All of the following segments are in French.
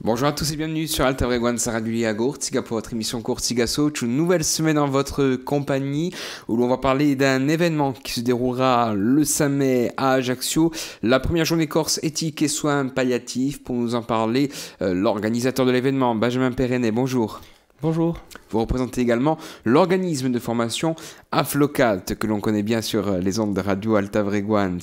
Bonjour à tous et bienvenue sur Alta Breguan Saradulia Gortiga pour votre émission Gortiga Soch, une nouvelle semaine en votre compagnie où l'on va parler d'un événement qui se déroulera le 5 mai à Ajaccio, la première journée corse éthique et soins palliatifs. Pour nous en parler, l'organisateur de l'événement, Benjamin Perrenet, bonjour. Bonjour. Vous représentez également l'organisme de formation AFLOCAT, que l'on connaît bien sur les ondes de radio Alta Breguan.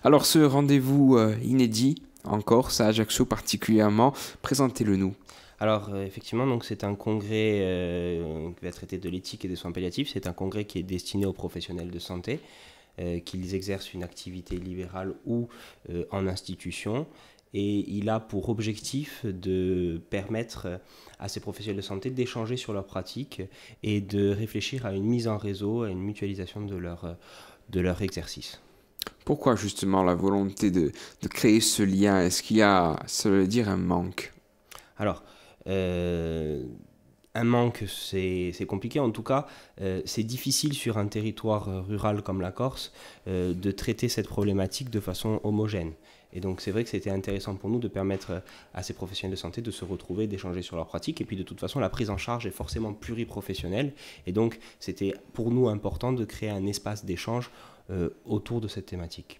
Alors ce rendez-vous inédit en Corse, à Ajaccio particulièrement, présentez-le nous. Alors effectivement, donc c'est un congrès qui va traiter de l'éthique et des soins palliatifs. C'est un congrès qui est destiné aux professionnels de santé, qu'ils exercent une activité libérale ou en institution. Et il a pour objectif de permettre à ces professionnels de santé d'échanger sur leurs pratiques et de réfléchir à une mise en réseau, à une mutualisation de leur exercice. Pourquoi justement la volonté de créer ce lien? Est-ce qu'il y a, ça veut dire, un manque? Alors, un manque, c'est compliqué. En tout cas, c'est difficile sur un territoire rural comme la Corse de traiter cette problématique de façon homogène. Et donc c'est vrai que c'était intéressant pour nous de permettre à ces professionnels de santé de se retrouver, d'échanger sur leurs pratiques. Et puis de toute façon, la prise en charge est forcément pluriprofessionnelle. Et donc c'était pour nous important de créer un espace d'échange autour de cette thématique.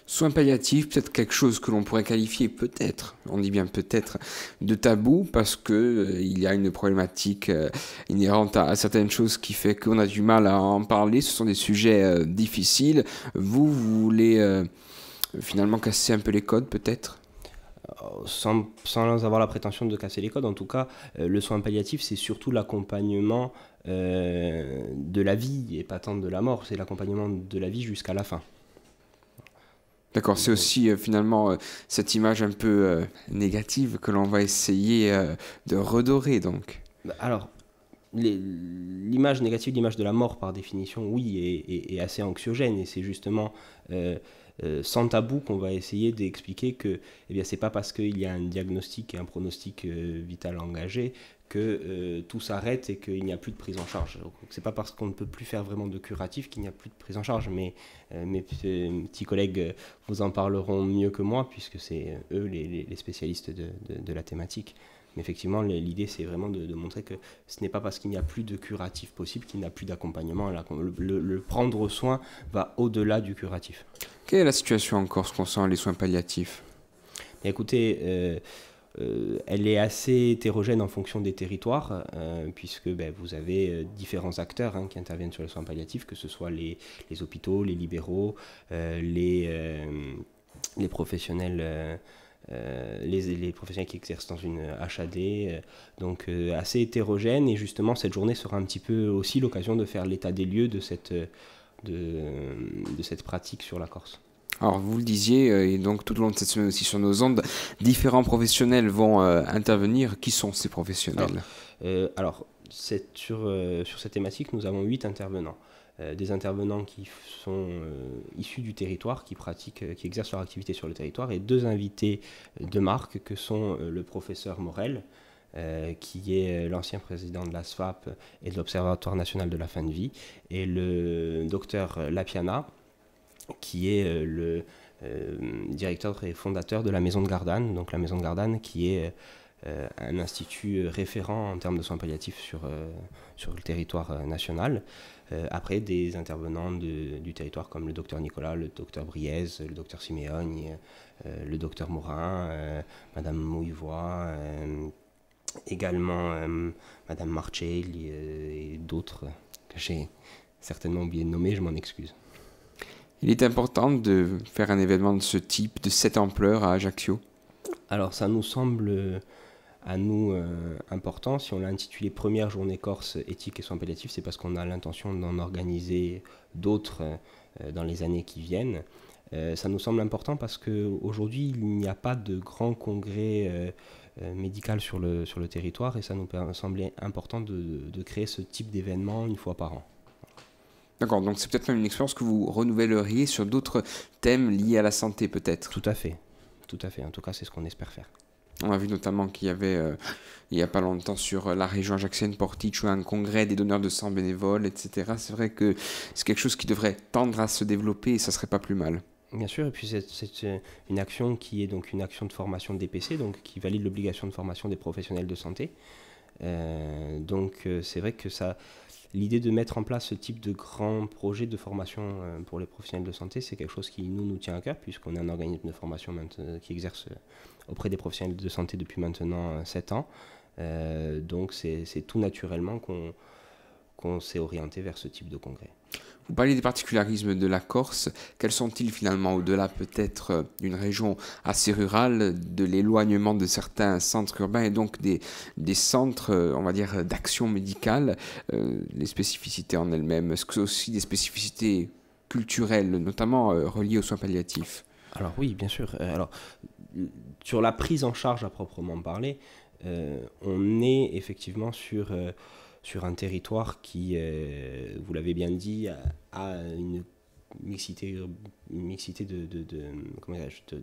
Soins palliatifs, peut-être quelque chose que l'on pourrait qualifier peut-être, on dit bien peut-être, de tabou parce que il y a une problématique inhérente à certaines choses qui fait qu'on a du mal à en parler. Ce sont des sujets difficiles. Vous voulez finalement casser un peu les codes peut-être? Sans avoir la prétention de casser les codes, en tout cas, le soin palliatif, c'est surtout l'accompagnement de la vie et pas tant de la mort, c'est l'accompagnement de la vie jusqu'à la fin. D'accord, c'est aussi finalement cette image un peu négative que l'on va essayer de redorer donc. Alors, l'image négative, l'image de la mort par définition, oui, est assez anxiogène et c'est justement sans tabou qu'on va essayer d'expliquer que eh bien, c'est pas parce qu'il y a un diagnostic et un pronostic vital engagé que tout s'arrête et qu'il n'y a plus de prise en charge. C'est pas parce qu'on ne peut plus faire vraiment de curatif qu'il n'y a plus de prise en charge, mais mes petits collègues vous en parleront mieux que moi puisque c'est eux les spécialistes de la thématique. Mais effectivement, l'idée, c'est vraiment de montrer que ce n'est pas parce qu'il n'y a plus de curatif possible qu'il n'y a plus d'accompagnement. Le prendre soin va au-delà du curatif. Quelle est la situation en Corse concernant les soins palliatifs? Écoutez, elle est assez hétérogène en fonction des territoires, puisque vous avez différents acteurs qui interviennent sur les soins palliatifs, que ce soit les hôpitaux, les libéraux, les professionnels... les professionnels qui exercent dans une HAD, donc assez hétérogène, et justement cette journée sera un petit peu aussi l'occasion de faire l'état des lieux de cette pratique sur la Corse. Alors vous le disiez, et donc tout au long de cette semaine aussi sur nos ondes, différents professionnels vont intervenir. Qui sont ces professionnels? Alors sur cette thématique, nous avons 8 intervenants. Des intervenants qui sont issus du territoire, qui exercent leur activité sur le territoire, et 2 invités de marque que sont le professeur Morel, qui est l'ancien président de la SFAP et de l'Observatoire national de la fin de vie, et le docteur Lapiana, qui est le directeur et fondateur de la Maison de Gardanne, donc la Maison de Gardanne qui est un institut référent en termes de soins palliatifs sur le territoire national. Après, des intervenants du territoire comme le docteur Nicolas, le docteur Briez, le docteur Siméogne, le docteur Morin, Madame Mouivois, également Madame Marcelli et d'autres que j'ai certainement oublié de nommer, je m'en excuse. Il est important de faire un événement de ce type, de cette ampleur à Ajaccio? Alors ça nous semble à nous important. Si on l'a intitulé Première journée corse éthique et soins palliatifs, c'est parce qu'on a l'intention d'en organiser d'autres dans les années qui viennent. Ça nous semble important parce qu'aujourd'hui, il n'y a pas de grand congrès médical sur le territoire et ça nous semblait important de créer ce type d'événement une fois par an. D'accord, donc c'est peut-être même une expérience que vous renouvelleriez sur d'autres thèmes liés à la santé peut-être? Tout à fait. En tout cas, c'est ce qu'on espère faire. On a vu notamment qu'il y avait, il n'y a pas longtemps, sur la région ajaccienne, Porticcio, un congrès des donneurs de sang bénévoles, etc. C'est vrai que c'est quelque chose qui devrait tendre à se développer et ça serait pas plus mal. Bien sûr, et puis c'est une action qui est donc une action de formation de DPC, donc qui valide l'obligation de formation des professionnels de santé. Donc c'est vrai que l'idée de mettre en place ce type de grand projet de formation pour les professionnels de santé, c'est quelque chose qui nous tient à cœur, puisqu'on est un organisme de formation qui exerce auprès des professionnels de santé depuis maintenant 7 ans. Donc c'est tout naturellement qu'on s'est orienté vers ce type de congrès. Vous parlez des particularismes de la Corse. Quels sont-ils finalement, au-delà peut-être d'une région assez rurale, de l'éloignement de certains centres urbains et donc des centres, on va dire, d'action médicale, les spécificités en elles-mêmes? Est-ce que c'est aussi des spécificités culturelles, notamment reliées aux soins palliatifs? Alors oui, bien sûr. Sur la prise en charge à proprement parler, on est effectivement sur un territoire qui, vous l'avez bien dit, a une mixité de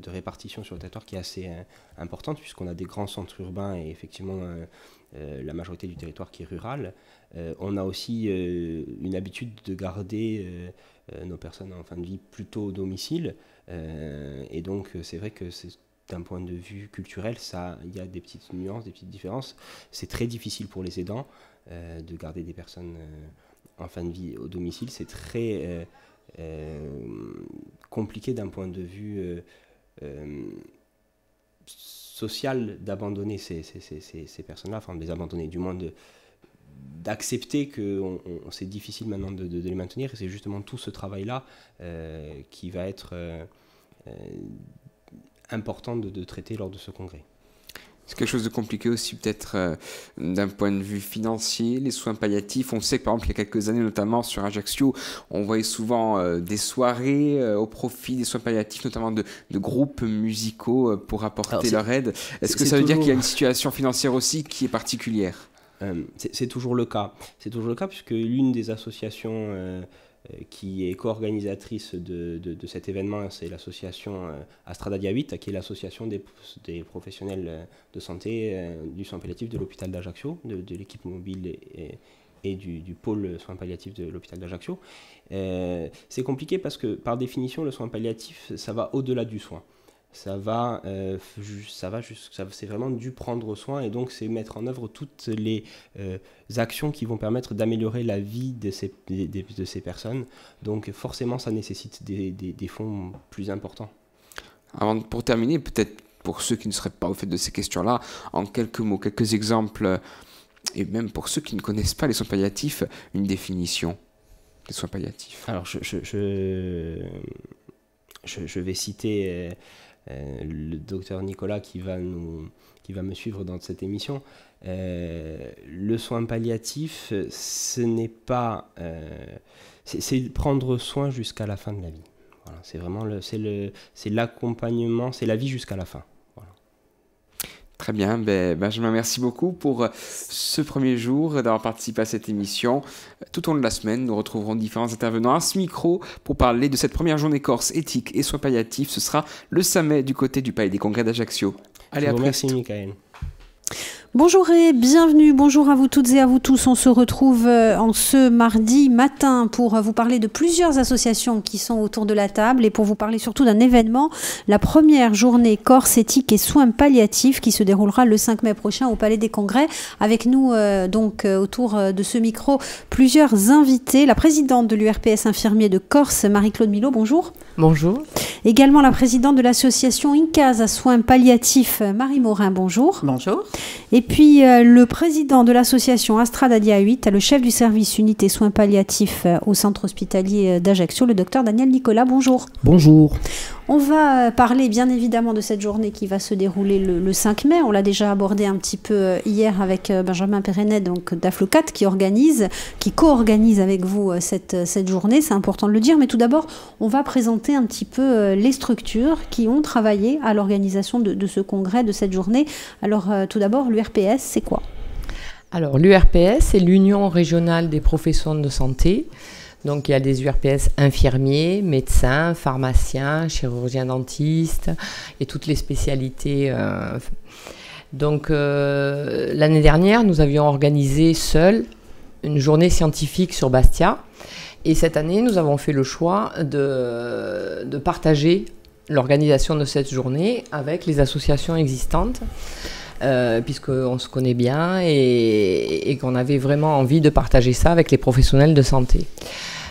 répartition sur le territoire qui est assez importante, puisqu'on a des grands centres urbains et effectivement la majorité du territoire qui est rural. On a aussi une habitude de garder nos personnes en fin de vie plutôt au domicile, et donc c'est vrai que d'un point de vue culturel, il y a des petites nuances, des petites différences. C'est très difficile pour les aidants de garder des personnes en fin de vie au domicile. C'est très compliqué d'un point de vue social d'abandonner ces personnes-là, enfin de les abandonner, du moins d'accepter que c'est difficile maintenant de les maintenir. Et c'est justement tout ce travail-là qui va être important de traiter lors de ce congrès. C'est quelque chose de compliqué aussi peut-être d'un point de vue financier, les soins palliatifs. On sait que par exemple il y a quelques années, notamment sur Ajaccio, on voyait souvent des soirées au profit des soins palliatifs, notamment de groupes musicaux pour apporter leur aide. Est-ce que ça veut dire qu'il y a une situation financière aussi qui est particulière? C'est toujours le cas. C'est toujours le cas puisque l'une des associations qui est co-organisatrice de cet événement, c'est l'association Astrada 8, qui est l'association des professionnels de santé du soin palliatif de l'hôpital d'Ajaccio, de l'équipe mobile et du pôle soins palliatifs de l'hôpital d'Ajaccio. C'est compliqué parce que par définition, le soin palliatif, ça va au-delà du soin. C'est vraiment du prendre soin, et donc c'est mettre en œuvre toutes les actions qui vont permettre d'améliorer la vie de ces personnes. Donc forcément, ça nécessite des fonds plus importants. Pour terminer, peut-être pour ceux qui ne seraient pas au fait de ces questions-là, en quelques mots, quelques exemples, et même pour ceux qui ne connaissent pas les soins palliatifs, une définition des soins palliatifs. Alors je vais citer le docteur Nicolas qui va me suivre dans cette émission. Le soin palliatif, ce n'est pas... c'est prendre soin jusqu'à la fin de la vie. Voilà, c'est vraiment c'est l'accompagnement, c'est la vie jusqu'à la fin. Voilà. Très bien, Benjamin, merci beaucoup pour ce premier jour, d'avoir participé à cette émission. Tout au long de la semaine, nous retrouverons différents intervenants à ce micro pour parler de cette première journée corse éthique et soins palliatifs. Ce sera le samedi du côté du Palais des Congrès d'Ajaccio. Allez, à merci, Michael. Bonjour et bienvenue, bonjour à vous toutes et à vous tous. On se retrouve en ce mardi matin pour vous parler de plusieurs associations qui sont autour de la table et pour vous parler surtout d'un événement, la première journée Corse éthique et soins palliatifs qui se déroulera le 5 mai prochain au Palais des Congrès. Avec nous autour de ce micro, plusieurs invités. La présidente de l'URPS infirmier de Corse, Marie-Claude Milot, bonjour. Bonjour. Également la présidente de l'association INCAS à soins palliatifs, Marie Morin, bonjour. Bonjour. Et puis le président de l'association Astrada 8, le chef du service unité soins palliatifs au centre hospitalier d'Ajaccio, le docteur Daniel Nicolas, bonjour. Bonjour. On va parler bien évidemment de cette journée qui va se dérouler le 5 mai. On l'a déjà abordé un petit peu hier avec Benjamin Perrenet, donc d'Aflocat, qui co-organise avec vous cette journée. C'est important de le dire. Mais tout d'abord, on va présenter un petit peu les structures qui ont travaillé à l'organisation de ce congrès, de cette journée. Alors tout d'abord, l'URPS, c'est quoi? Alors l'URPS, c'est l'Union régionale des professions de santé. Donc il y a des URPS infirmiers, médecins, pharmaciens, chirurgiens dentistes et toutes les spécialités. Donc l'année dernière, nous avions organisé seuls une journée scientifique sur Bastia. Et cette année, nous avons fait le choix de partager l'organisation de cette journée avec les associations existantes, puisqu'on se connaît bien et qu'on avait vraiment envie de partager ça avec les professionnels de santé.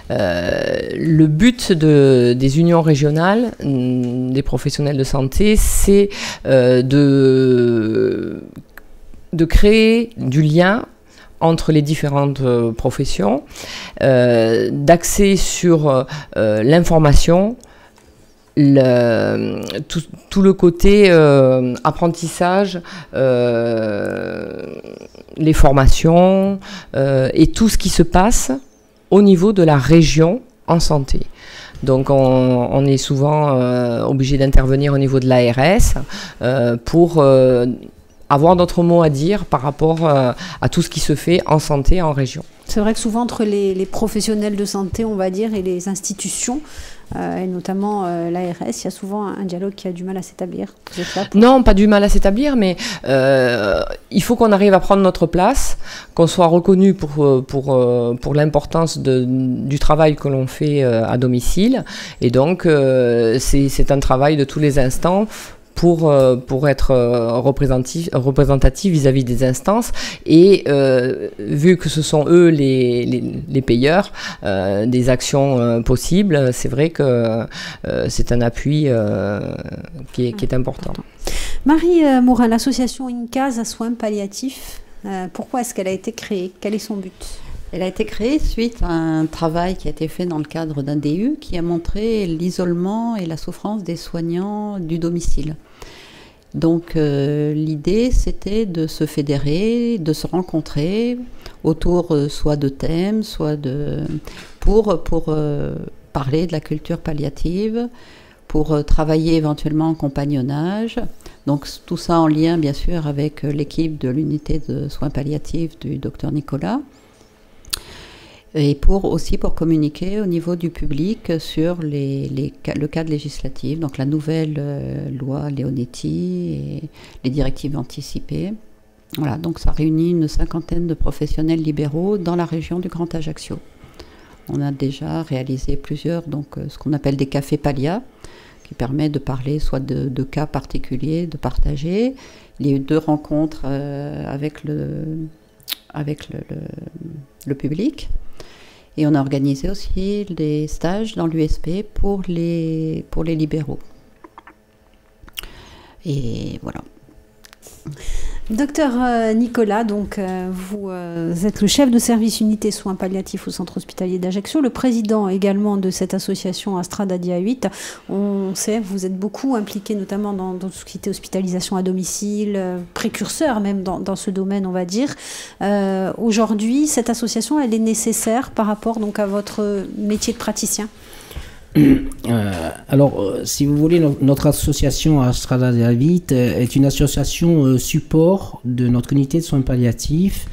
Le but des unions régionales des professionnels de santé, c'est de créer du lien entre les différentes professions, d'axer sur l'information, tout le côté apprentissage, les formations et tout ce qui se passe au niveau de la région en santé. Donc on est souvent obligé d'intervenir au niveau de l'ARS pour avoir notre mot à dire par rapport à tout ce qui se fait en santé en région. C'est vrai que souvent entre les professionnels de santé, on va dire, et les institutions, et notamment l'ARS, il y a souvent un dialogue qui a du mal à s'établir. Non, pas du mal à s'établir, mais il faut qu'on arrive à prendre notre place, qu'on soit reconnu pour l'importance du travail que l'on fait à domicile. Et donc, c'est un travail de tous les instants pour être représentatif vis-à-vis des instances et vu que ce sont eux les payeurs des actions possibles, c'est vrai que c'est un appui qui est important. Marie Morin, l'association INCAS à soins palliatifs, pourquoi est-ce qu'elle a été créée? Quel est son but? Elle a été créée suite à un travail qui a été fait dans le cadre d'un DU qui a montré l'isolement et la souffrance des soignants du domicile. Donc l'idée, c'était de se fédérer, de se rencontrer autour soit de thèmes, soit pour parler de la culture palliative, pour travailler éventuellement en compagnonnage. Donc tout ça en lien bien sûr avec l'équipe de l'unité de soins palliatifs du docteur Nicolas. Et aussi pour communiquer au niveau du public sur le cadre législatif, donc la nouvelle loi Leonetti et les directives anticipées. Voilà, donc ça réunit une 50aine de professionnels libéraux dans la région du Grand Ajaccio. On a déjà réalisé plusieurs, donc ce qu'on appelle des cafés pallia, qui permet de parler soit de cas particuliers, de partager. Les 2 rencontres avec le public. Et on a organisé aussi des stages dans l'USP pour les libéraux. Et voilà. Docteur Nicolas, donc vous êtes le chef de service unité soins palliatifs au centre hospitalier d'Ajaccio, le président également de cette association Astrada Dia 8. On sait, vous êtes beaucoup impliqué notamment dans tout ce qui était hospitalisation à domicile, précurseur même dans ce domaine, on va dire. Aujourd'hui, cette association, elle est nécessaire par rapport donc à votre métier de praticien? Alors, si vous voulez, notre association Astrada Dia 8 est une association support de notre unité de soins palliatifs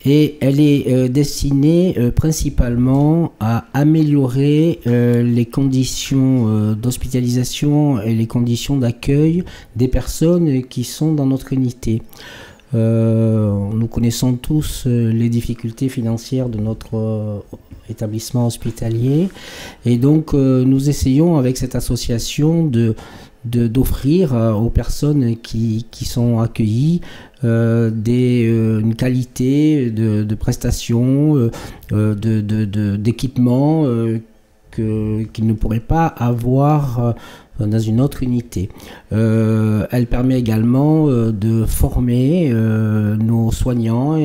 et elle est destinée principalement à améliorer les conditions d'hospitalisation et les conditions d'accueil des personnes qui sont dans notre unité. Nous connaissons tous les difficultés financières de notre établissement hospitalier et donc nous essayons avec cette association d'offrir aux personnes qui sont accueillies une qualité de prestations, d'équipements qu'ils ne pourraient pas avoir dans une autre unité. Elle permet également de former nos soignants,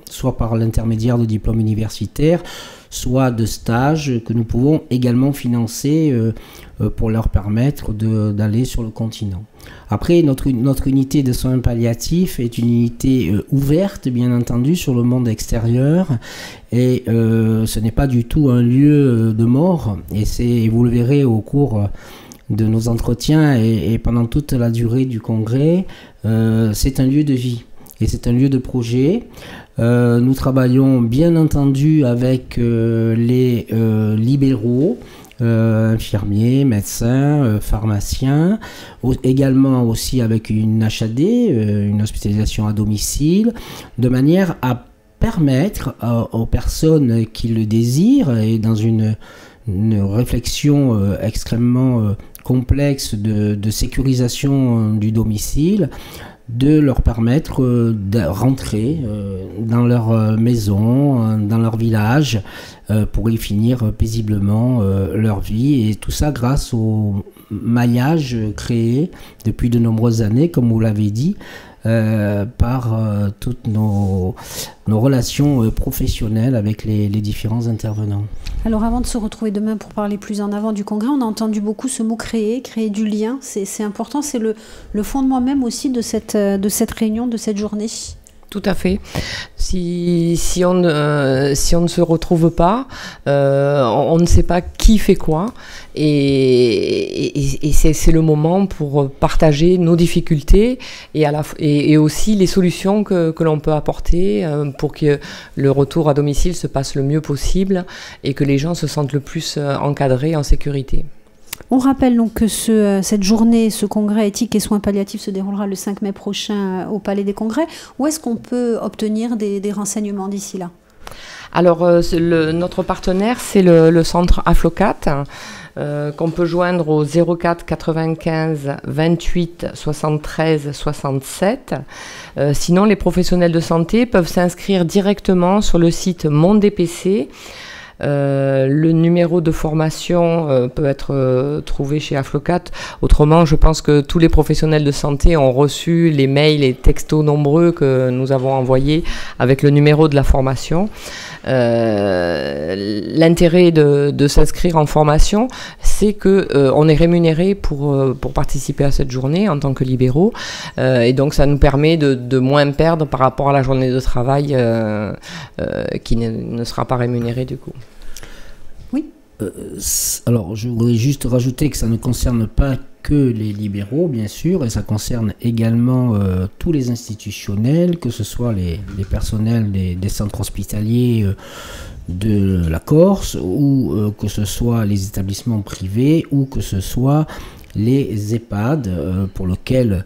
soit par l'intermédiaire de diplômes universitaires, soit de stages que nous pouvons également financer pour leur permettre d'aller sur le continent. Après, notre unité de soins palliatifs est une unité ouverte, bien entendu, sur le monde extérieur. Et ce n'est pas du tout un lieu de mort. Et vous le verrez au cours de nos entretiens et pendant toute la durée du congrès, c'est un lieu de vie. Et c'est un lieu de projet. Nous travaillons bien entendu avec les libéraux, infirmiers, médecins, pharmaciens, également aussi avec une HAD, une hospitalisation à domicile, de manière à permettre aux personnes qui le désirent, et dans une réflexion extrêmement complexe de sécurisation du domicile, de leur permettre de rentrer dans leur maison, dans leur village, pour y finir paisiblement leur vie. Et tout ça grâce au maillage créé depuis de nombreuses années, comme vous l'avez dit, par toutes nos relations professionnelles avec les différents intervenants. Alors avant de se retrouver demain pour parler plus en avant du congrès, on a entendu beaucoup ce mot créer du lien, c'est important, c'est le fondement même aussi de cette réunion, de cette journée. Tout à fait. Si on ne se retrouve pas, on ne sait pas qui fait quoi, et c'est le moment pour partager nos difficultés et aussi les solutions que l'on peut apporter pour que le retour à domicile se passe le mieux possible et que les gens se sentent le plus encadrés, en sécurité. On rappelle donc que cette journée, ce congrès éthique et soins palliatifs se déroulera le 5 mai prochain au Palais des Congrès. Où est-ce qu'on peut obtenir des renseignements d'ici là? Alors, notre partenaire, c'est le centre Aflocat, qu'on peut joindre au 04 95 28 73 67. Sinon, les professionnels de santé peuvent s'inscrire directement sur le site Mon DPC. Le numéro de formation peut être trouvé chez Aflocat. Autrement, je pense que tous les professionnels de santé ont reçu les mails et textos nombreux que nous avons envoyés avec le numéro de la formation. L'intérêt de s'inscrire en formation, c'est qu'on est rémunéré pour participer à cette journée en tant que libéraux, et donc ça nous permet de moins perdre par rapport à la journée de travail qui ne sera pas rémunérée du coup. Oui. Alors je voudrais juste rajouter que ça ne concerne pas que les libéraux, bien sûr, et ça concerne également tous les institutionnels, que ce soit les personnels des centres hospitaliers de la Corse, ou que ce soit les établissements privés, ou que ce soit les EHPAD, pour lesquels,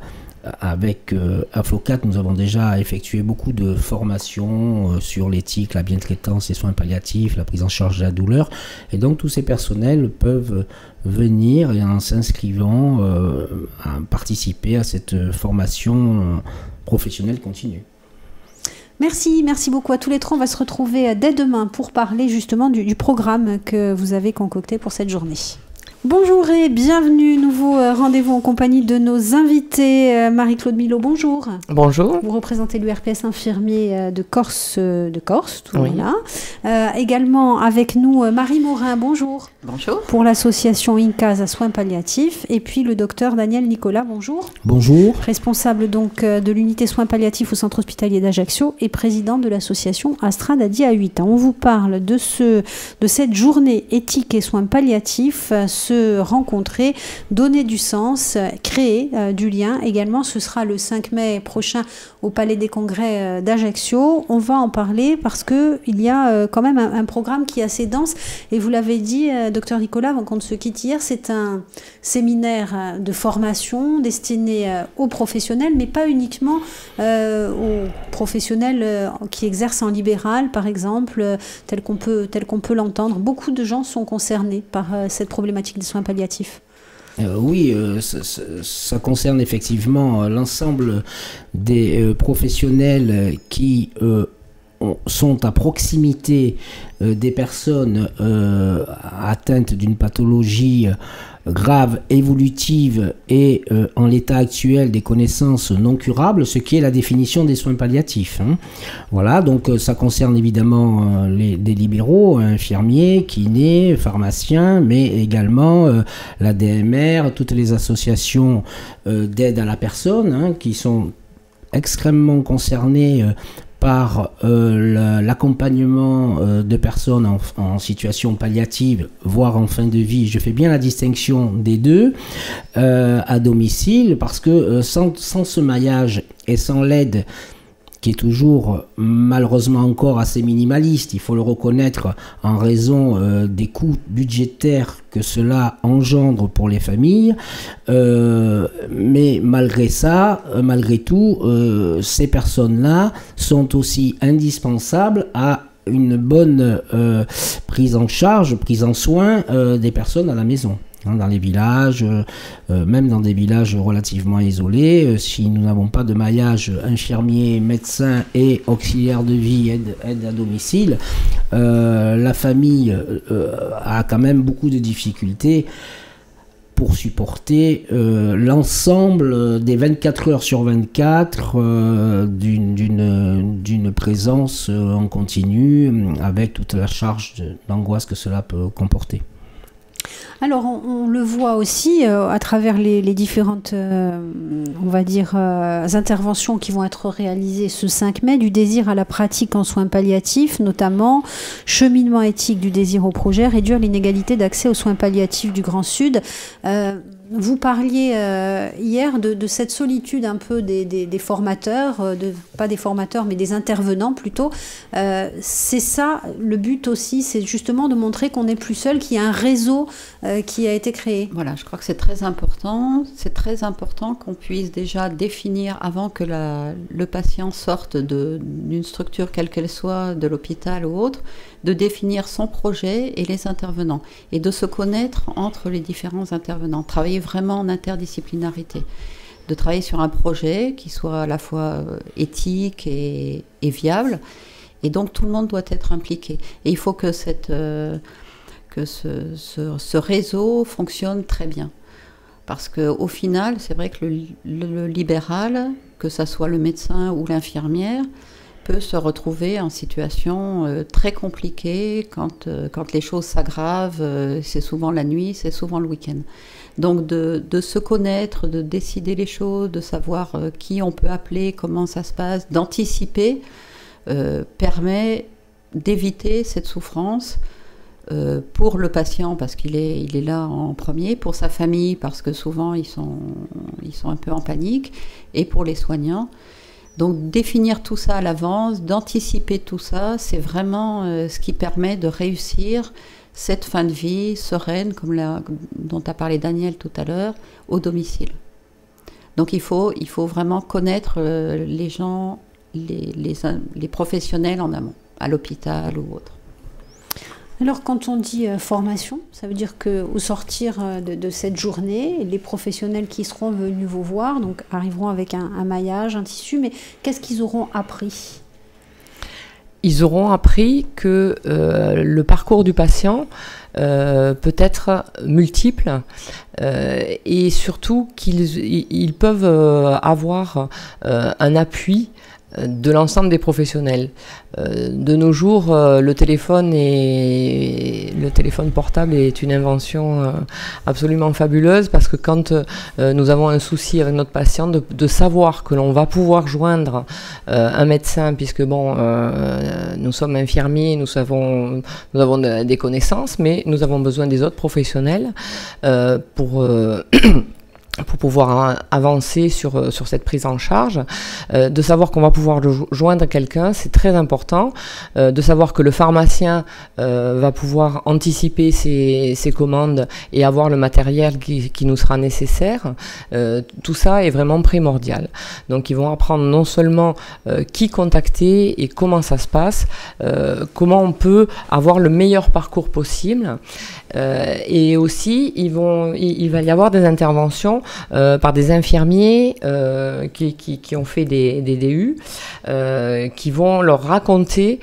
avec Aflocat, nous avons déjà effectué beaucoup de formations sur l'éthique, la bientraitance, les soins palliatifs, la prise en charge de la douleur. Et donc tous ces personnels peuvent venir et en s'inscrivant à participer à cette formation professionnelle continue. Merci beaucoup à tous les trois. On va se retrouver dès demain pour parler justement du programme que vous avez concocté pour cette journée. Bonjour et bienvenue, nouveau rendez-vous en compagnie de nos invités. Marie-Claude Milot, bonjour. Bonjour. Vous représentez l'URPS infirmier de Corse, tout oui. là. Également avec nous Marie Morin, bonjour. Bonjour. Pour l'association INCAS à soins palliatifs. Et puis le docteur Daniel Nicolas, bonjour. Bonjour. Responsable donc de l'unité soins palliatifs au centre hospitalier d'Ajaccio et président de l'association Astra d'Adi à 8 ans. On vous parle de cette journée éthique et soins palliatifs, se rencontrer, donner du sens, créer du lien. Également, ce sera le 5 mai prochain au Palais des Congrès d'Ajaccio. On va en parler parce qu'il y a quand même un programme qui est assez dense. Et vous l'avez dit, docteur Nicolas, avant qu'on ne se quitte hier, c'est un séminaire de formation destiné aux professionnels, mais pas uniquement aux professionnels qui exercent en libéral, par exemple, tel qu'on peut l'entendre. Beaucoup de gens sont concernés par cette problématique des soins palliatifs. Oui, ça concerne effectivement l'ensemble des professionnels qui sont à proximité des personnes atteintes d'une pathologie grave, évolutive et en l'état actuel des connaissances non curables, ce qui est la définition des soins palliatifs. Voilà, donc ça concerne évidemment des libéraux, infirmiers, kinés, pharmaciens, mais également la DMR, toutes les associations d'aide à la personne qui sont extrêmement concernées par l'accompagnement de personnes en situation palliative, voire en fin de vie. Je fais bien la distinction des deux à domicile, parce que sans ce maillage et sans l'aide qui est toujours malheureusement encore assez minimaliste, il faut le reconnaître, en raison des coûts budgétaires que cela engendre pour les familles, mais malgré ça, malgré tout, ces personnes-là sont aussi indispensables à une bonne prise en charge, prise en soin des personnes à la maison. Dans les villages, même dans des villages relativement isolés, si nous n'avons pas de maillage infirmier, médecin et auxiliaire de vie, aide à domicile, la famille a quand même beaucoup de difficultés pour supporter l'ensemble des 24 heures sur 24 d'une présence en continu, avec toute la charge d'angoisse que cela peut comporter. Alors, on le voit aussi à travers les différentes, on va dire, interventions qui vont être réalisées ce 5 mai, du désir à la pratique en soins palliatifs, notamment cheminement éthique du désir au projet, réduire l'inégalité d'accès aux soins palliatifs du Grand Sud. Vous parliez hier de cette solitude un peu des formateurs, pas des formateurs mais des intervenants plutôt. C'est ça le but aussi, c'est justement de montrer qu'on n'est plus seul, qu'il y a un réseau qui a été créé. Voilà, je crois que c'est très important. C'est très important qu'on puisse déjà définir, avant que le patient sorte d'une structure quelle qu'elle soit, de l'hôpital ou autre, de définir son projet et les intervenants, et de se connaître entre les différents intervenants. Travailler vraiment en interdisciplinarité, de travailler sur un projet qui soit à la fois éthique et viable, et donc tout le monde doit être impliqué. Et il faut que ce réseau fonctionne très bien. Parce qu'au final, c'est vrai que le libéral, que ça soit le médecin ou l'infirmière, peut se retrouver en situation très compliquée quand les choses s'aggravent. C'est souvent la nuit, c'est souvent le week-end. Donc de se connaître, de décider les choses, de savoir qui on peut appeler, comment ça se passe, d'anticiper, permet d'éviter cette souffrance pour le patient parce qu'il est là en premier, pour sa famille parce que souvent ils sont un peu en panique, et pour les soignants. Donc définir tout ça à l'avance, d'anticiper tout ça, c'est vraiment ce qui permet de réussir cette fin de vie sereine, dont a parlé Daniel tout à l'heure, au domicile. Donc il faut vraiment connaître les gens, les professionnels en amont, à l'hôpital ou autre. Alors quand on dit formation, ça veut dire qu'au sortir de cette journée, les professionnels qui seront venus vous voir donc arriveront avec un maillage, un tissu, mais qu'est-ce qu'ils auront appris ? Ils auront appris que le parcours du patient peut être multiple et surtout qu'ils peuvent avoir un appui de l'ensemble des professionnels. De nos jours, le téléphone portable est une invention absolument fabuleuse, parce que quand nous avons un souci avec notre patient, de savoir que l'on va pouvoir joindre un médecin, puisque nous sommes infirmiers, nous avons des connaissances, mais nous avons besoin des autres professionnels pour pouvoir avancer sur cette prise en charge, de savoir qu'on va pouvoir joindre quelqu'un, c'est très important, de savoir que le pharmacien va pouvoir anticiper ses commandes et avoir le matériel qui nous sera nécessaire. Tout ça est vraiment primordial. Donc ils vont apprendre non seulement qui contacter et comment ça se passe, comment on peut avoir le meilleur parcours possible, et aussi il va y avoir des interventions par des infirmiers qui ont fait des DU, qui vont leur raconter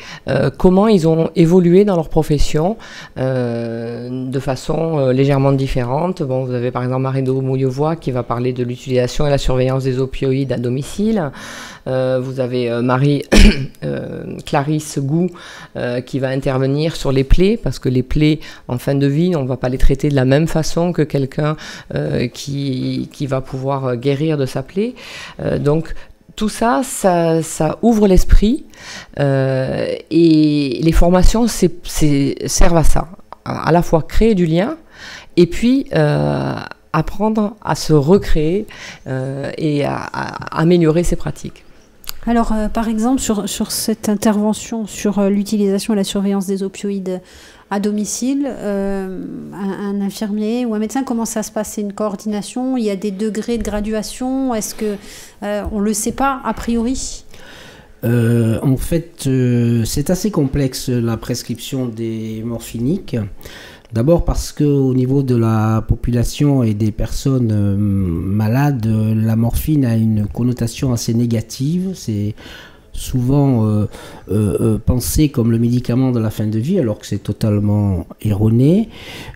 comment ils ont évolué dans leur profession de façon légèrement différente. Bon, vous avez par exemple Marie-Do Mouillevoix qui va parler de l'utilisation et la surveillance des opioïdes à domicile. Vous avez Clarisse Gou qui va intervenir sur les plaies, parce que les plaies en fin de vie, on ne va pas les traiter de la même façon que quelqu'un qui va pouvoir guérir de sa plaie. Donc tout ça, ça ouvre l'esprit, et les formations servent à ça, à la fois créer du lien et puis apprendre à se recréer et à améliorer ses pratiques. Alors, par exemple, sur cette intervention sur l'utilisation et la surveillance des opioïdes à domicile, un infirmier ou un médecin, comment ça se passe? C'est une coordination? Il y a des degrés de graduation? Est-ce que on le sait pas a priori? En fait, c'est assez complexe la prescription des morphiniques. D'abord parce qu'au niveau de la population et des personnes malades, la morphine a une connotation assez négative. C'est souvent pensé comme le médicament de la fin de vie, alors que c'est totalement erroné.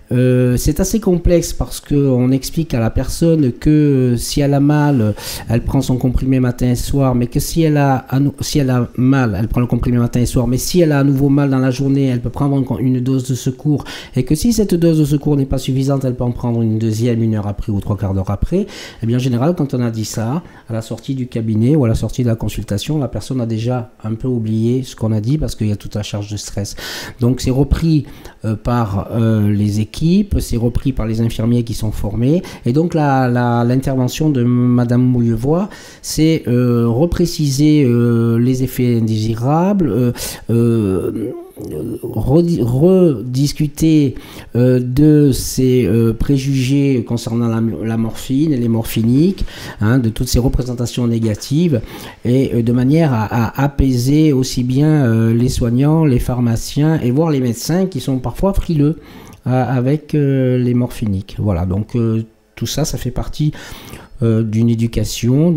C'est assez complexe parce qu'on explique à la personne que si elle a mal, elle prend son comprimé matin et soir, mais que si elle a mal, elle prend le comprimé matin et soir, mais si elle a à nouveau mal dans la journée, elle peut prendre une dose de secours, et que si cette dose de secours n'est pas suffisante, elle peut en prendre une deuxième 1 heure après ou 3/4 d'heure après. Et bien en général, quand on a dit ça, à la sortie du cabinet ou à la sortie de la consultation, la personne a déjà un peu oublié ce qu'on a dit parce qu'il y a toute la charge de stress. Donc c'est repris par les équipes, c'est repris par les infirmiers qui sont formés, et donc l'intervention de Madame Mouillevoix, c'est repréciser les effets indésirables, rediscuter de ces préjugés concernant la morphine et les morphiniques, de toutes ces représentations négatives, et de manière à apaiser aussi bien les soignants, les pharmaciens et voire les médecins qui sont parfois frileux avec les morphiniques. Voilà, donc tout ça, ça fait partie d'une éducation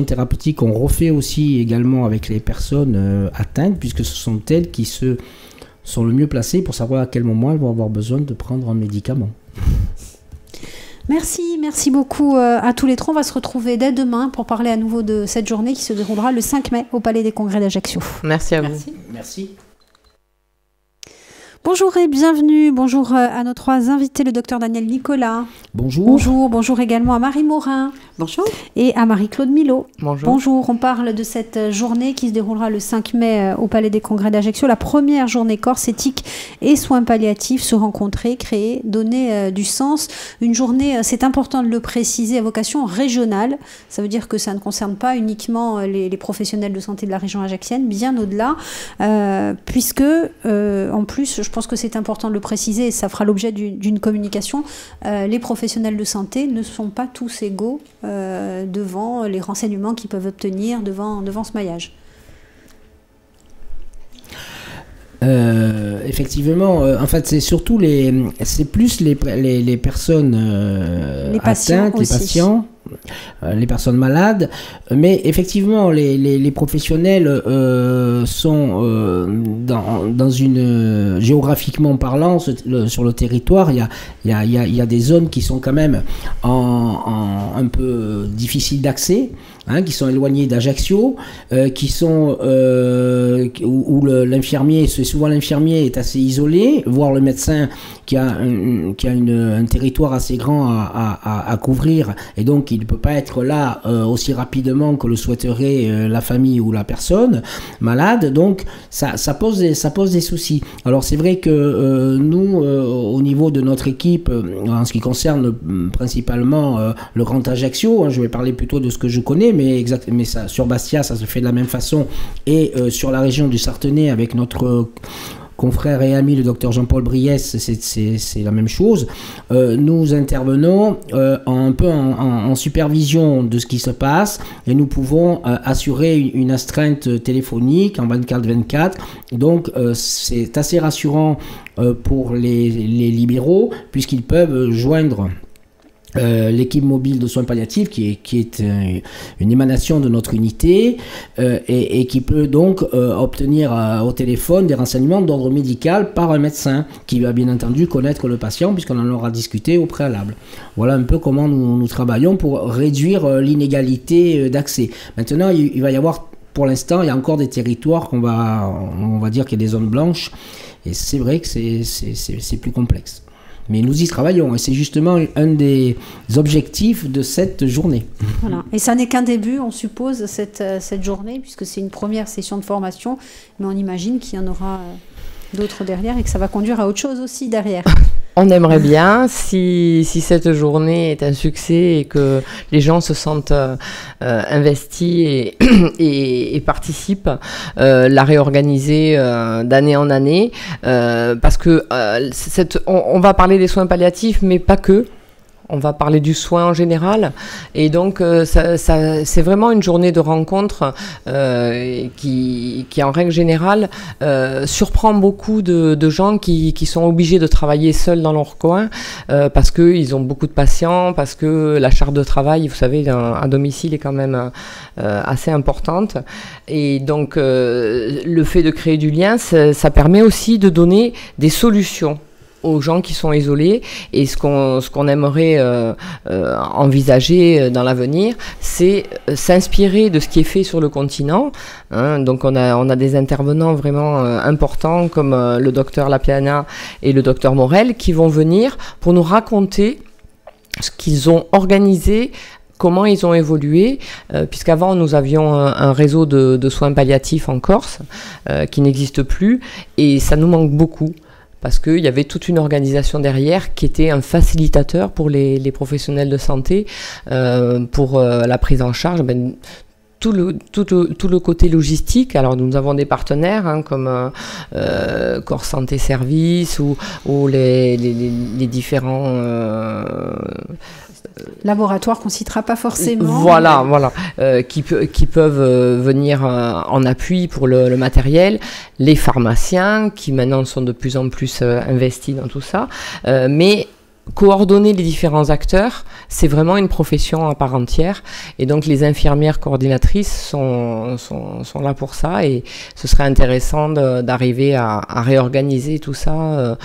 thérapeutique qu'on refait aussi également avec les personnes atteintes, puisque ce sont elles qui sont le mieux placées pour savoir à quel moment elles vont avoir besoin de prendre un médicament. Merci beaucoup à tous les trois. On va se retrouver dès demain pour parler à nouveau de cette journée qui se déroulera le 5 mai au Palais des Congrès d'Ajaccio. Merci à vous. Merci. Bonjour et bienvenue. Bonjour à nos trois invités, le docteur Daniel Nicolas. Bonjour. Bonjour également à Marie Morin. Bonjour. Et à Marie-Claude Milot. Bonjour. On parle de cette journée qui se déroulera le 5 mai au Palais des Congrès d'Ajaccio. La première journée Corse, éthique et soins palliatifs, se rencontrer, créer, donner du sens. Une journée, c'est important de le préciser, à vocation régionale. Ça veut dire que ça ne concerne pas uniquement les professionnels de santé de la région ajaxienne, bien au-delà, puisque, en plus, je pense que c'est important de le préciser et ça fera l'objet d'une communication. Les professionnels de santé ne sont pas tous égaux devant les renseignements qu'ils peuvent obtenir devant ce maillage. Effectivement, en fait, c'est plus les personnes atteintes, les patients, les personnes malades, mais effectivement, les professionnels sont dans une géographiquement parlant sur le territoire. Il y a des zones qui sont quand même un peu difficiles d'accès. Qui sont éloignés d'Ajaccio, qui sont où l'infirmier, souvent l'infirmier est assez isolé, voire le médecin qui a un territoire assez grand à couvrir, et donc il ne peut pas être là aussi rapidement que le souhaiterait la famille ou la personne malade. Donc ça pose des soucis. Alors c'est vrai que nous, au niveau de notre équipe, en ce qui concerne principalement le Grand Ajaccio, je vais parler plutôt de ce que je connais, mais ça, sur Bastia, ça se fait de la même façon, et sur la région du Sartenay, avec notre confrère et ami le docteur Jean-Paul Briès, c'est la même chose. Nous intervenons un peu en supervision de ce qui se passe, et nous pouvons assurer une astreinte téléphonique en 24/24. Donc c'est assez rassurant pour les libéraux, puisqu'ils peuvent joindre l'équipe mobile de soins palliatifs qui est une émanation de notre unité, et qui peut donc obtenir au téléphone des renseignements d'ordre médical par un médecin qui va bien entendu connaître le patient, puisqu'on en aura discuté au préalable. Voilà un peu comment nous travaillons pour réduire l'inégalité d'accès. Maintenant, il va y avoir, pour l'instant, il y a encore des territoires on va dire qu'il y a des zones blanches, et c'est vrai que c'est plus complexe. Mais nous y travaillons, et c'est justement un des objectifs de cette journée. Voilà. Et ça n'est qu'un début, on suppose, cette journée, puisque c'est une première session de formation, mais on imagine qu'il y en aura d'autres derrière et que ça va conduire à autre chose aussi derrière. On aimerait bien, si cette journée est un succès et que les gens se sentent investis et participent, la réorganiser d'année en année, parce que on va parler des soins palliatifs, mais pas que. On va parler du soin en général, et donc c'est vraiment une journée de rencontre qui en règle générale surprend beaucoup de gens qui sont obligés de travailler seuls dans leur coin parce qu'ils ont beaucoup de patients, parce que la charge de travail, vous savez, à domicile est quand même assez importante, et donc le fait de créer du lien, ça permet aussi de donner des solutions aux gens qui sont isolés, et ce qu'on aimerait envisager dans l'avenir, c'est s'inspirer de ce qui est fait sur le continent. Donc on a des intervenants vraiment importants comme le docteur Lapiana et le docteur Morel qui vont venir pour nous raconter ce qu'ils ont organisé, comment ils ont évolué, puisqu'avant nous avions un réseau de soins palliatifs en Corse qui n'existe plus, et ça nous manque beaucoup. Parce qu'il y avait toute une organisation derrière qui était un facilitateur pour les professionnels de santé, pour la prise en charge, tout le côté logistique. Alors nous avons des partenaires comme Corse Santé Service ou les différents laboratoires qu'on citera pas forcément. Voilà, qui peuvent venir en appui pour le matériel, les pharmaciens qui maintenant sont de plus en plus investis dans tout ça, mais coordonner les différents acteurs, c'est vraiment une profession à part entière, et donc les infirmières coordinatrices sont là pour ça, et ce serait intéressant d'arriver à réorganiser tout ça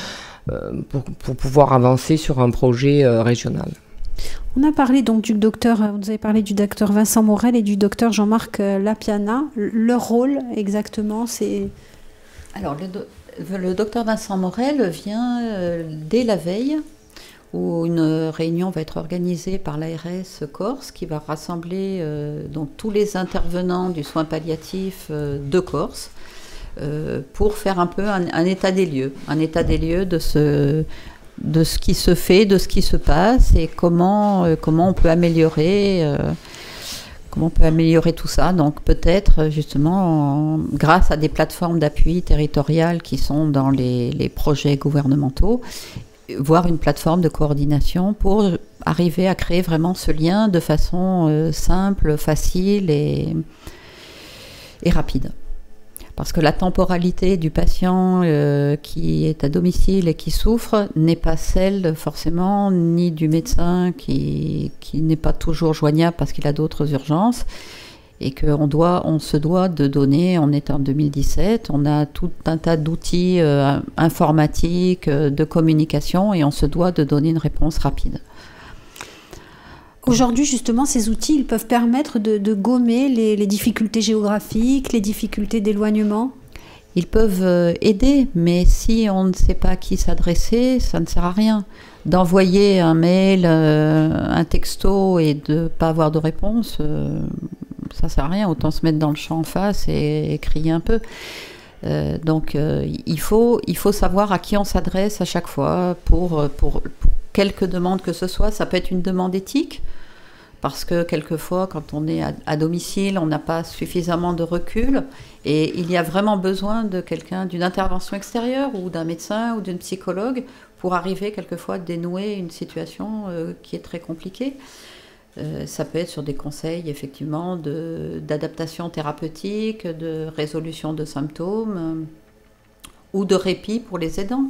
pour pouvoir avancer sur un projet régional. On a parlé donc vous avez parlé du docteur Vincent Morel et du docteur Jean-Marc Lapiana. Leur rôle exactement, c'est... Alors le docteur Vincent Morel vient dès la veille, où une réunion va être organisée par l'ARS Corse, qui va rassembler donc tous les intervenants du soin palliatif de Corse, pour faire un peu un état des lieux de ce qui se fait, de ce qui se passe, et comment on peut améliorer tout ça. Donc peut-être justement grâce à des plateformes d'appui territoriales qui sont dans les projets gouvernementaux, voire une plateforme de coordination pour arriver à créer vraiment ce lien de façon simple, facile et rapide. Parce que la temporalité du patient qui est à domicile et qui souffre n'est pas celle forcément ni du médecin qui n'est pas toujours joignable parce qu'il a d'autres urgences, et qu'on se doit de donner, on est en 2017, on a tout un tas d'outils informatiques, de communication, et on se doit de donner une réponse rapide. Aujourd'hui, justement, ces outils, ils peuvent permettre de gommer les difficultés géographiques, les difficultés d'éloignement. Ils peuvent aider, mais si on ne sait pas à qui s'adresser, ça ne sert à rien. D'envoyer un mail, un texto et de ne pas avoir de réponse, ça ne sert à rien. Autant se mettre dans le champ en face et crier un peu. Donc, il faut savoir à qui on s'adresse à chaque fois pour quelque demande que ce soit. Ça peut être une demande éthique, parce que quelquefois, quand on est à domicile, on n'a pas suffisamment de recul, et il y a vraiment besoin de quelqu'un, d'une intervention extérieure, ou d'un médecin, ou d'une psychologue, pour arriver quelquefois à dénouer une situation qui est très compliquée. Ça peut être sur des conseils, effectivement, d'adaptation thérapeutique, de résolution de symptômes, ou de répit pour les aidants.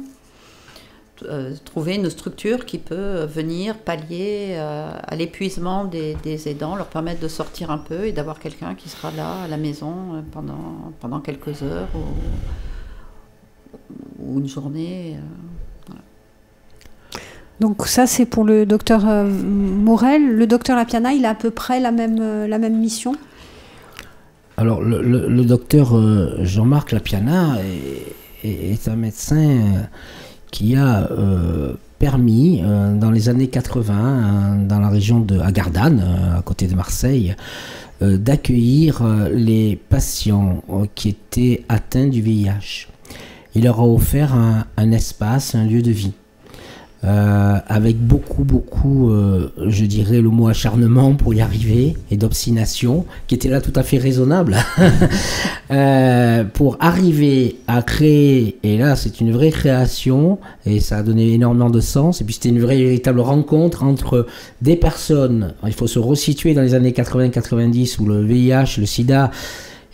Trouver une structure qui peut venir pallier à l'épuisement des aidants, leur permettre de sortir un peu et d'avoir quelqu'un qui sera là à la maison pendant quelques heures ou une journée. Voilà. Donc ça, c'est pour le docteur Morel. Le docteur Lapiana, il a à peu près la même mission? Alors le docteur Jean-Marc Lapiana est un médecin qui a permis, dans les années 80, dans la région à Gardanne, à côté de Marseille, d'accueillir les patients qui étaient atteints du VIH. Il leur a offert un espace, un lieu de vie. avec beaucoup, je dirais le mot acharnement pour y arriver, et d'obstination, qui était là tout à fait raisonnable, pour arriver à créer, et là c'est une vraie création, et ça a donné énormément de sens, et puis c'était une véritable rencontre entre des personnes, il faut se resituer dans les années 80-90, où le VIH, le sida,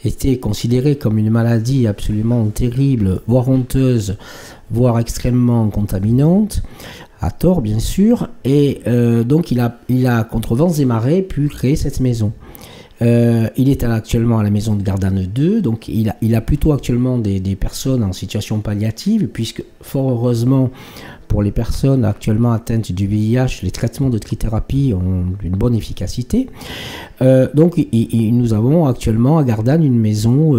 était considéré comme une maladie absolument terrible, voire honteuse, voire extrêmement contaminante, à tort bien sûr, et donc il a contre vents et marées pu créer cette maison. Il est actuellement à la maison de Gardanne 2, donc il a plutôt actuellement des personnes en situation palliative, puisque fort heureusement pour les personnes actuellement atteintes du VIH, les traitements de trithérapie ont une bonne efficacité. Donc nous avons actuellement à Gardanne une maison,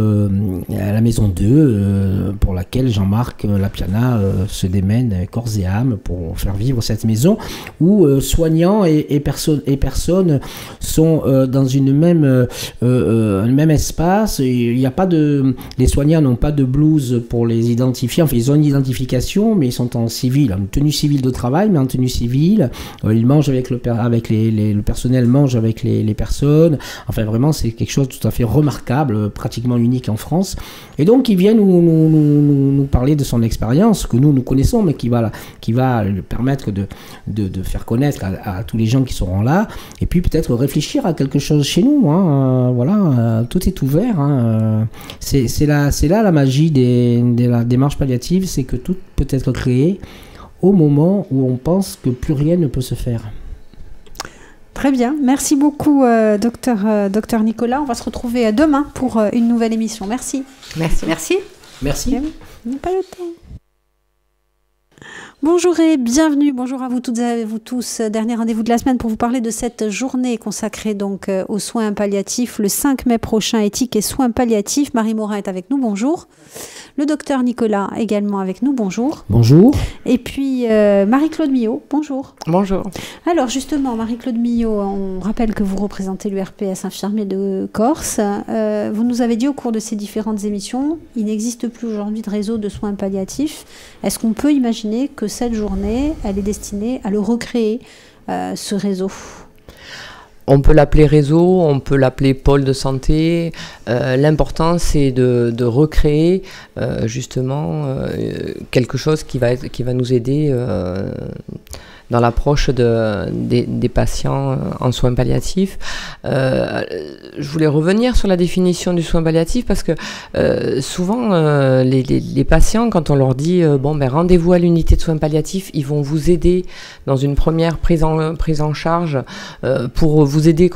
la maison 2, pour laquelle Jean-Marc Lapiana se démène corps et âme pour faire vivre cette maison, où soignants et personnes sont dans un même espace. Il y a pas les soignants n'ont pas de blouse pour les identifier, enfin ils ont une identification, mais ils sont en civil, en tenue civile de travail, mais en tenue civile. Ils mangent avec le personnel mange avec les personnes. Enfin, vraiment, c'est quelque chose de tout à fait remarquable, pratiquement unique en France. Et donc, il vient nous parler de son expérience, que nous connaissons, mais qui va lui permettre de faire connaître à tous les gens qui seront là, et puis peut-être réfléchir à quelque chose chez nous. Voilà, tout est ouvert. C'est là la magie de la démarche palliative, c'est que tout peut être créé au moment où on pense que plus rien ne peut se faire. Très bien, merci beaucoup docteur Nicolas. On va se retrouver demain pour une nouvelle émission. Merci. Merci. Merci. On n'a pas le temps. Bonjour et bienvenue, bonjour à vous toutes et à vous tous. Dernier rendez-vous de la semaine pour vous parler de cette journée consacrée donc aux soins palliatifs le 5 mai prochain, éthique et soins palliatifs. Marie Morin est avec nous, bonjour. Le docteur Nicolas également avec nous, bonjour. Bonjour. Et puis Marie-Claude Millot, bonjour. Bonjour. Alors justement, Marie-Claude Millot, on rappelle que vous représentez l'URPS infirmier de Corse. Vous nous avez dit au cours de ces différentes émissions, il n'existe plus aujourd'hui de réseau de soins palliatifs. Est-ce qu'on peut imaginer que cette journée, elle est destinée à le recréer, ce réseau ? On peut l'appeler réseau, on peut l'appeler pôle de santé. L'important, c'est de recréer justement quelque chose qui va nous aider dans l'approche des patients en soins palliatifs. Je voulais revenir sur la définition du soin palliatif parce que souvent les patients, quand on leur dit rendez-vous à l'unité de soins palliatifs, ils vont vous aider dans une première prise en charge pour vous aider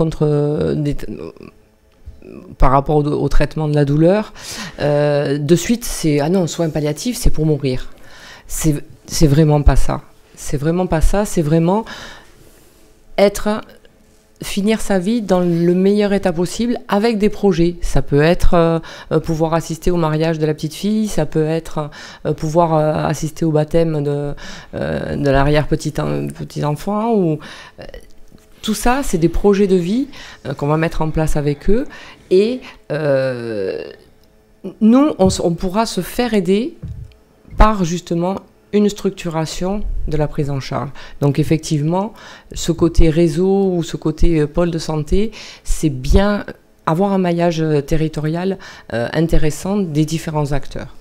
par rapport au traitement de la douleur. De suite, c'est ah non, soins palliatifs, c'est pour mourir. C'est vraiment pas ça. C'est vraiment pas ça, c'est vraiment finir sa vie dans le meilleur état possible avec des projets. Ça peut être pouvoir assister au mariage de la petite fille, ça peut être pouvoir assister au baptême de l'arrière-petit enfant. Ou tout ça, c'est des projets de vie qu'on va mettre en place avec eux. Et nous, on pourra se faire aider par justement une structuration de la prise en charge. Donc effectivement, ce côté réseau ou ce côté pôle de santé, c'est bien avoir un maillage territorial intéressant des différents acteurs.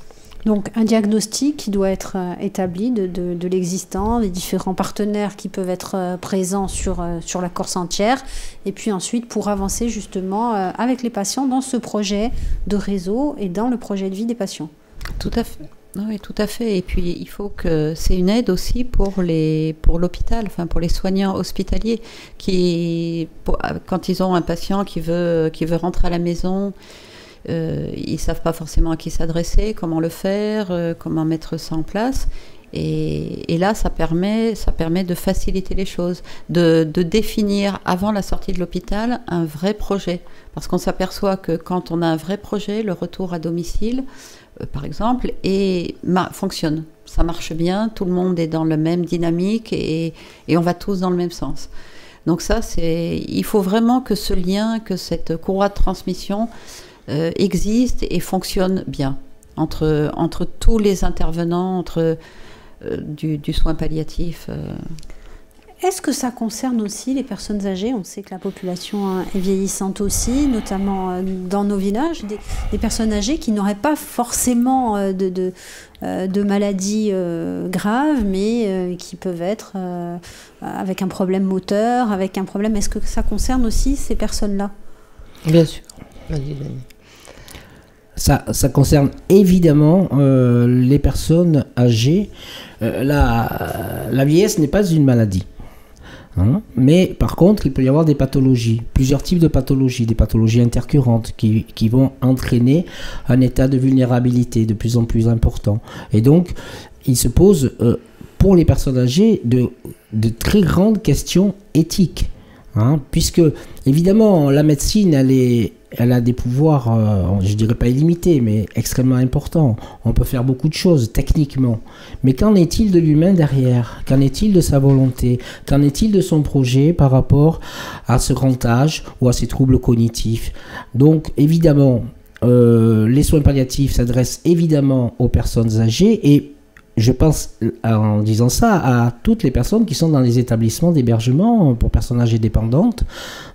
Donc un diagnostic qui doit être établi de l'existant, des différents partenaires qui peuvent être présents sur la Corse entière, et puis ensuite pour avancer justement avec les patients dans ce projet de réseau et dans le projet de vie des patients. Tout à fait. Oui, tout à fait. Et puis, il faut que c'est une aide aussi pour l'hôpital, enfin pour les soignants hospitaliers quand ils ont un patient qui veut rentrer à la maison, ils ne savent pas forcément à qui s'adresser, comment le faire, comment mettre ça en place. Et là, ça permet de faciliter les choses, de définir avant la sortie de l'hôpital un vrai projet. Parce qu'on s'aperçoit que quand on a un vrai projet, le retour à domicile, par exemple, fonctionne. Ça marche bien, tout le monde est dans la même dynamique et on va tous dans le même sens. Donc ça, il faut vraiment que ce lien, que cette courroie de transmission existe et fonctionne bien entre tous les intervenants, entre du soin palliatif. Est-ce que ça concerne aussi les personnes âgées? On sait que la population est vieillissante aussi, notamment dans nos villages, des personnes âgées qui n'auraient pas forcément de maladies graves, mais qui peuvent être avec un problème moteur, avec un problème... Est-ce que ça concerne aussi ces personnes-là? Bien sûr. Vas-y. Ça concerne évidemment les personnes âgées. La vieillesse n'est pas une maladie. Mais par contre, il peut y avoir des pathologies, plusieurs types de pathologies, des pathologies intercurrentes qui vont entraîner un état de vulnérabilité de plus en plus important. Et donc, il se pose pour les personnes âgées de très grandes questions éthiques. Puisque, évidemment, la médecine, elle a des pouvoirs, je dirais pas illimités, mais extrêmement importants. On peut faire beaucoup de choses techniquement. Mais qu'en est-il de l'humain derrière? Qu'en est-il de sa volonté? Qu'en est-il de son projet par rapport à ce grand âge ou à ses troubles cognitifs? Donc, évidemment, les soins palliatifs s'adressent évidemment aux personnes âgées et je pense, en disant ça, à toutes les personnes qui sont dans les établissements d'hébergement pour personnes âgées dépendantes.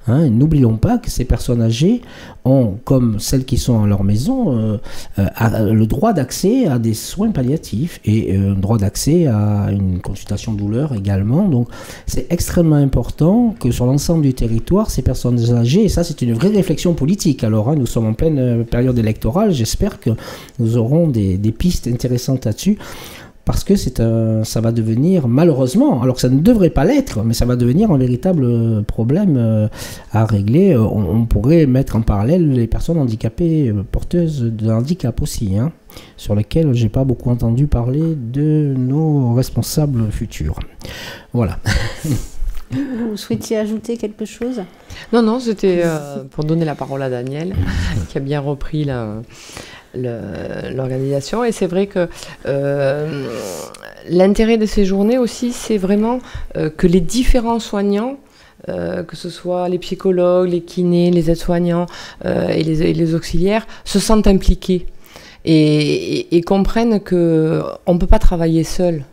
N'oublions pas que ces personnes âgées ont, comme celles qui sont à leur maison, le droit d'accès à des soins palliatifs et un droit d'accès à une consultation douleur également. Donc, c'est extrêmement important que sur l'ensemble du territoire, ces personnes âgées, et ça c'est une vraie réflexion politique. Alors, nous sommes en pleine période électorale, j'espère que nous aurons des pistes intéressantes là-dessus. Parce que ça va devenir, malheureusement, alors que ça ne devrait pas l'être, mais ça va devenir un véritable problème à régler. On pourrait mettre en parallèle les personnes handicapées, porteuses de handicap aussi, sur lesquelles je n'ai pas beaucoup entendu parler de nos responsables futurs. Voilà. Vous souhaitiez ajouter quelque chose? Non, c'était pour donner la parole à Daniel, qui a bien repris l'organisation. Et c'est vrai que l'intérêt de ces journées aussi, c'est vraiment que les différents soignants, que ce soit les psychologues, les kinés, les aides-soignants et les auxiliaires, se sentent impliqués et comprennent qu'on ne peut pas travailler seul.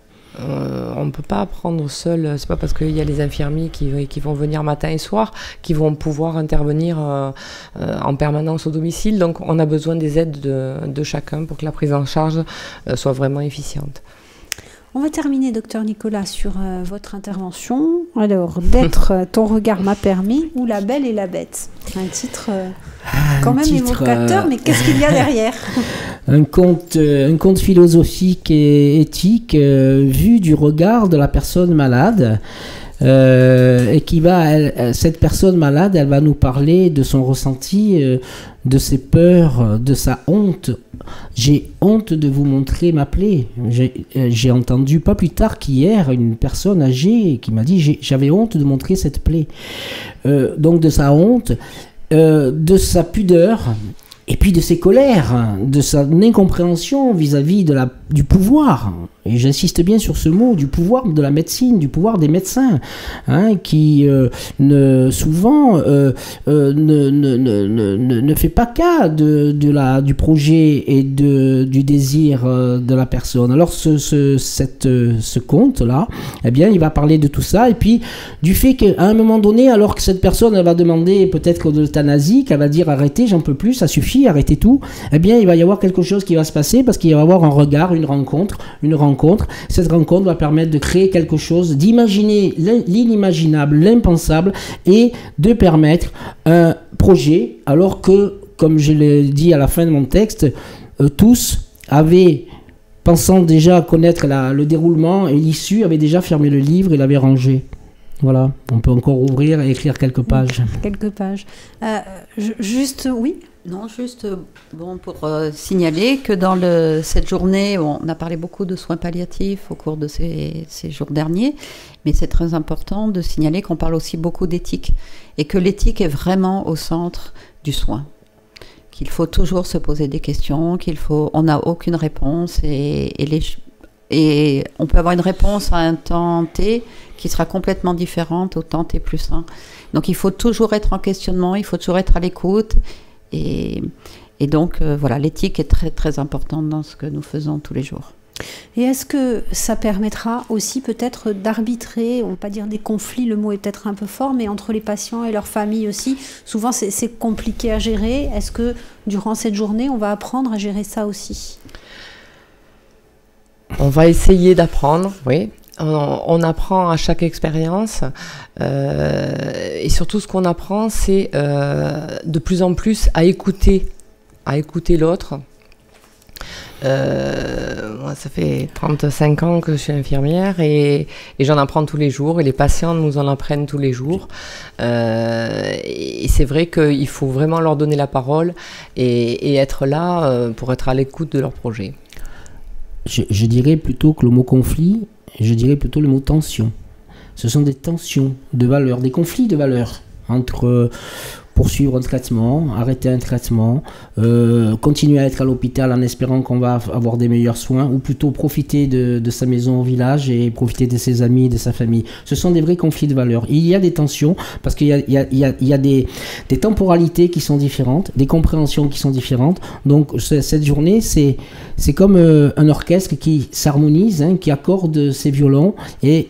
On ne peut pas apprendre seul, c'est pas parce qu'il y a les infirmiers qui vont venir matin et soir qui vont pouvoir intervenir en permanence au domicile. Donc on a besoin des aides de chacun pour que la prise en charge soit vraiment efficiente. On va terminer, docteur Nicolas, sur votre intervention. Alors, d'être ton regard m'a permis ou La Belle et la Bête. Un titre quand même évocateur, mais qu'est-ce qu'il y a derrière? Un conte philosophique et éthique vu du regard de la personne malade. Et cette personne malade, elle va nous parler de son ressenti, de ses peurs, de sa honte. J'ai honte de vous montrer ma plaie. J'ai entendu pas plus tard qu'hier une personne âgée qui m'a dit j'avais honte de montrer cette plaie. Donc de sa honte, de sa pudeur. Et puis de ses colères, de son incompréhension vis-à-vis du pouvoir, et j'insiste bien sur ce mot, du pouvoir de la médecine, du pouvoir des médecins, qui souvent ne fait pas cas du projet et du désir de la personne. Alors ce conte-là, eh bien, il va parler de tout ça, et puis du fait qu'à un moment donné, alors que cette personne elle va demander peut-être de l'euthanasie, qu'elle va dire arrêtez, j'en peux plus, ça suffit, arrêtez tout, eh bien il va y avoir quelque chose qui va se passer parce qu'il va y avoir un regard, une rencontre. Cette rencontre va permettre de créer quelque chose, d'imaginer l'inimaginable, l'impensable et de permettre un projet, alors que, comme je l'ai dit à la fin de mon texte, tous avaient, pensant déjà connaître le déroulement et l'issue, avaient déjà fermé le livre et l'avaient rangé. Voilà, on peut encore ouvrir et écrire quelques pages. Quelques pages. Juste, oui. Non, juste pour signaler que dans cette journée, on a parlé beaucoup de soins palliatifs au cours de ces jours derniers, mais c'est très important de signaler qu'on parle aussi beaucoup d'éthique et que l'éthique est vraiment au centre du soin. Qu'il faut toujours se poser des questions, on n'a aucune réponse et on peut avoir une réponse à un temps T qui sera complètement différente au temps T plus 1. Donc il faut toujours être en questionnement, il faut toujours être à l'écoute. Et donc, voilà, l'éthique est très, très importante dans ce que nous faisons tous les jours. Et est-ce que ça permettra aussi peut-être d'arbitrer, on ne va pas dire des conflits, le mot est peut-être un peu fort, mais entre les patients et leurs familles aussi? Souvent c'est compliqué à gérer. Est-ce que durant cette journée, on va apprendre à gérer ça aussi? On va essayer d'apprendre, oui. On apprend à chaque expérience et surtout ce qu'on apprend, c'est de plus en plus à écouter l'autre. Moi, ça fait 35 ans que je suis infirmière et j'en apprends tous les jours et les patients nous en apprennent tous les jours. Et c'est vrai qu'il faut vraiment leur donner la parole et être là pour être à l'écoute de leur projet. Je dirais plutôt que le mot conflit, je dirais plutôt le mot tension. Ce sont des tensions de valeurs, des conflits de valeurs entre poursuivre un traitement, arrêter un traitement, continuer à être à l'hôpital en espérant qu'on va avoir des meilleurs soins, ou plutôt profiter de sa maison au village et profiter de ses amis, de sa famille. Ce sont des vrais conflits de valeurs. Il y a des tensions parce qu'il y a des temporalités qui sont différentes, des compréhensions qui sont différentes. Donc cette journée, c'est comme un orchestre qui s'harmonise, hein, qui accorde ses violons et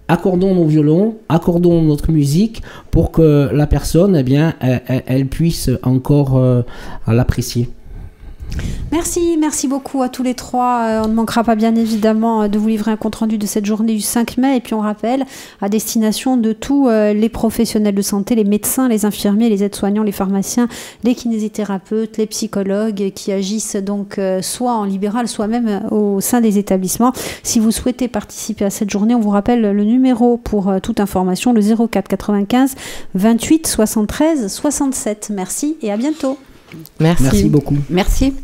accordons nos violons, accordons notre musique pour que la personne, eh bien, elle puisse encore l'apprécier. Merci beaucoup à tous les trois. On ne manquera pas bien évidemment de vous livrer un compte-rendu de cette journée du 5 mai. Et puis on rappelle, à destination de tous les professionnels de santé, les médecins, les infirmiers, les aides-soignants, les pharmaciens, les kinésithérapeutes, les psychologues qui agissent donc soit en libéral, soit même au sein des établissements. Si vous souhaitez participer à cette journée, on vous rappelle le numéro pour toute information, le 04 95 28 73 67. Merci et à bientôt. Merci Merci beaucoup. Merci.